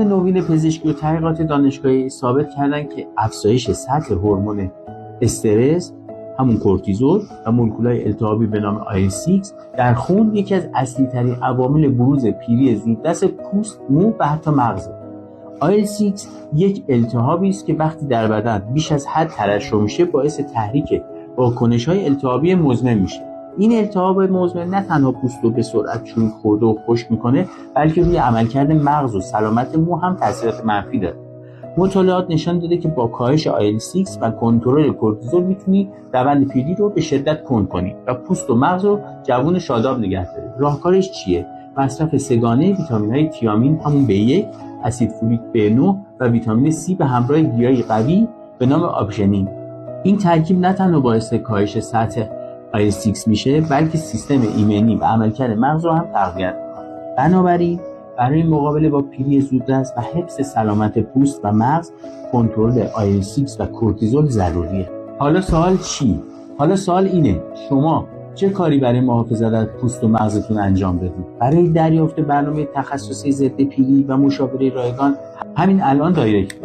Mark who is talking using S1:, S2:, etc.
S1: علوم نوین پزشکی و تحقیقات دانشگاهی ثابت کردن که افزایش سطح هورمون استرس، همون کورتیزول، و مولکول‌های التهابی به نام IL-6 در خون یکی از اصلی‌ترین عوامل بروز پیری زودرس پوست، مو و حتی مغز. IL-6 یک التهابی است که وقتی در بدن بیش از حد ترشح میشه باعث تحریک واکنش‌های التهابی مزمن میشه. این التهاب مزمن نه تنها پوست رو به سرعت چون خورده و خشک میکنه، بلکه روی عملکرد مغز و سلامت مو هم تاثیرات منفی داره. مطالعات نشان داده که با کاهش IL-6 و کنترل کورتیزول میتونی روند پیری رو به شدت کند کنی و پوست و مغز رو جوان شاداب نگه داری. راهکارش چیه؟ مصرف سه‌گانه ویتامین‌های تیامین، همون B1، اسید فولیک B9 و ویتامین C به همراه گیاهی قوی به نام آبژنین. این ترکیب نه تنها باعث کاهش سطح IL-6 میشه، بلکه سیستم ایمنی و عملکرد مغز رو هم تقویت میکنه. بنابراین برای مقابله با پیری زودرس و حفظ سلامت پوست و مغز، کنترل IL-6 و کورتیزول ضروریه. حالا سوال چی؟ حالا سوال اینه: شما چه کاری برای محافظت از پوست و مغزتون انجام بدید؟ برای دریافت برنامه تخصصی ضد پیری و مشاوره رایگان همین الان دایرکت